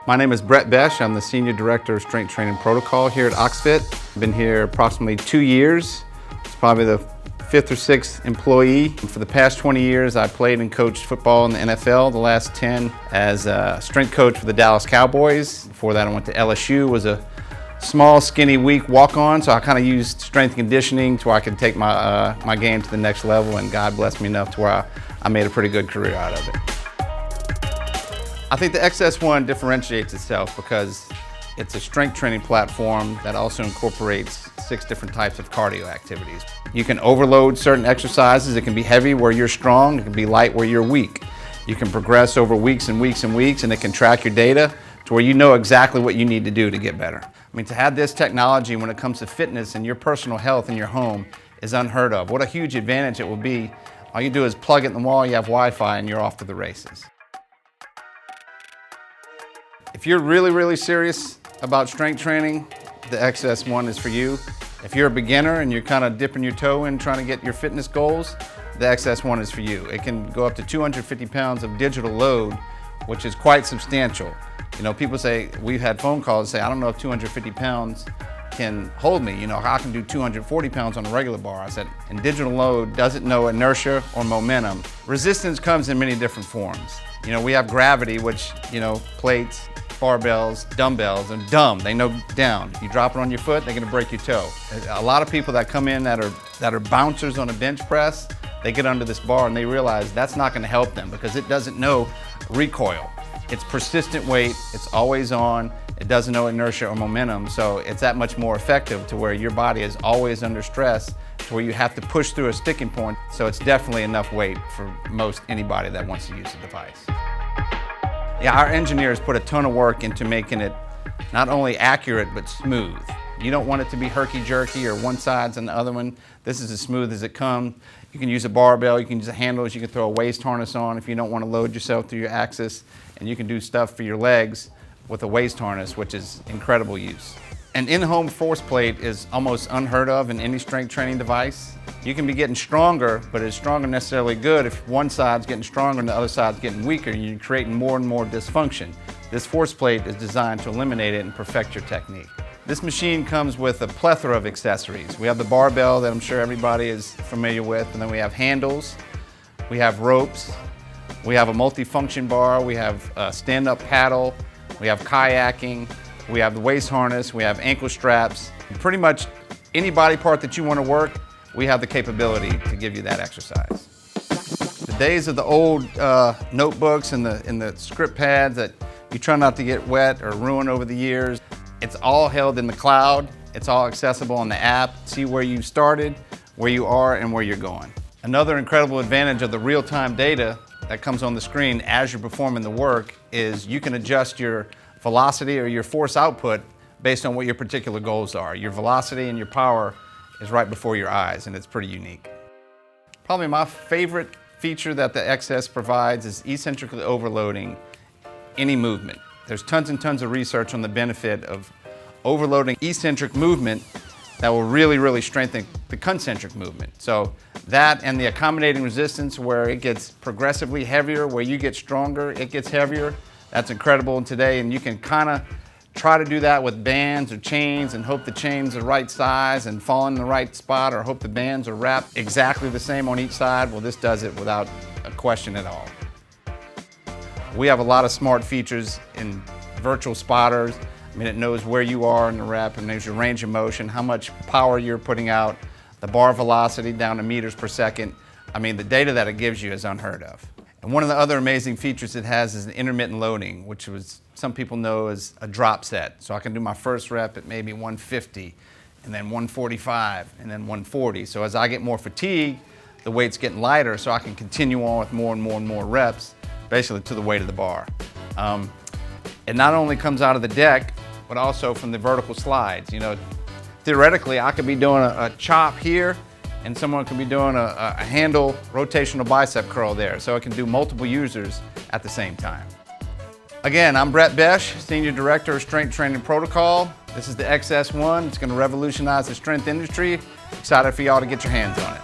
My name is Bech. I'm the Senior Director of Strength Training Protocol here at OxeFit. I've been here approximately 2 years. It's probably the 5th or 6th employee. For the past 20 years, I played and coached football in the NFL. The last 10 as a strength coach for the Dallas Cowboys. Before that, I went to LSU, was a small, skinny, weak walk-on, so I kind of used strength and conditioning to where I could take my game to the next level, and God blessed me enough to where I made a pretty good career out of it. I think the XS1 differentiates itself because it's a strength training platform that also incorporates 6 different types of cardio activities. You can overload certain exercises. It can be heavy where you're strong. It can be light where you're weak. You can progress over weeks and weeks and weeks, and it can track your data to where you know exactly what you need to do to get better. I mean, to have this technology when it comes to fitness and your personal health in your home is unheard of. What a huge advantage it will be. All you do is plug it in the wall, you have Wi-Fi, and you're off to the races. If you're really serious about strength training, the XS1 is for you. If you're a beginner and you're kind of dipping your toe in trying to get your fitness goals, the XS1 is for you. It can go up to 250 pounds of digital load, which is quite substantial. You know, people say, we've had phone calls that say, I don't know if 250 pounds can hold me. You know, I can do 240 pounds on a regular bar. I said, and digital load doesn't know inertia or momentum. Resistance comes in many different forms. You know, we have gravity, which, you know, plates, barbells, dumbbells, and they know down. If you drop it on your foot, they're gonna break your toe. A lot of people that come in that are bouncers on a bench press, they get under this bar and they realize that's not gonna help them because it doesn't know recoil. It's persistent weight, it's always on, it doesn't know inertia or momentum, so it's that much more effective to where your body is always under stress to where you have to push through a sticking point, so it's definitely enough weight for most anybody that wants to use the device. Yeah, our engineers put a ton of work into making it not only accurate, but smooth. You don't want it to be herky-jerky or one side's and the other one. This is as smooth as it comes. You can use a barbell, you can use the handles, you can throw a waist harness on if you don't want to load yourself through your axis, and you can do stuff for your legs with a waist harness, which is incredible use. An in-home force plate is almost unheard of in any strength training device. You can be getting stronger, but it's stronger necessarily good if one side's getting stronger and the other side's getting weaker, and you're creating more and more dysfunction. This force plate is designed to eliminate it and perfect your technique. This machine comes with a plethora of accessories. We have the barbell that I'm sure everybody is familiar with, and then we have handles, we have ropes, we have a multifunction bar, we have a stand-up paddle, we have kayaking, we have the waist harness, we have ankle straps. Pretty much any body part that you want to work, we have the capability to give you that exercise. The days of the old notebooks and the script pads that you try not to get wet or ruin over the years, it's all held in the cloud. It's all accessible on the app. See where you started, where you are, and where you're going. Another incredible advantage of the real-time data that comes on the screen as you're performing the work is you can adjust your velocity or your force output based on what your particular goals are. Your velocity and your power is right before your eyes, and it's pretty unique. Probably my favorite feature that the XS provides is eccentrically overloading any movement. There's tons and tons of research on the benefit of overloading eccentric movement that will really strengthen the concentric movement. So that and the accommodating resistance where it gets progressively heavier, where you get stronger, it gets heavier. That's incredible today, and you can kind of try to do that with bands or chains and hope the chain's the right size and fall in the right spot, or hope the bands are wrapped exactly the same on each side. Well, this does it without a question at all. We have a lot of smart features in virtual spotters. I mean, it knows where you are in the rep, and knows your range of motion, how much power you're putting out, the bar velocity down to meters per second. I mean, the data that it gives you is unheard of. And one of the other amazing features it has is an intermittent loading, which some people know as a drop set. So I can do my first rep at maybe 150, and then 145, and then 140. So as I get more fatigued, the weight's getting lighter, so I can continue on with more and more reps, basically to the weight of the bar. It not only comes out of the deck, but also from the vertical slides. You know, theoretically, I could be doing a chop here, and someone could be doing a handle rotational bicep curl there. So it can do multiple users at the same time. Again, I'm Bech, Senior Director of Strength Training Protocol. This is the XS1. It's going to revolutionize the strength industry. Excited for y'all to get your hands on it.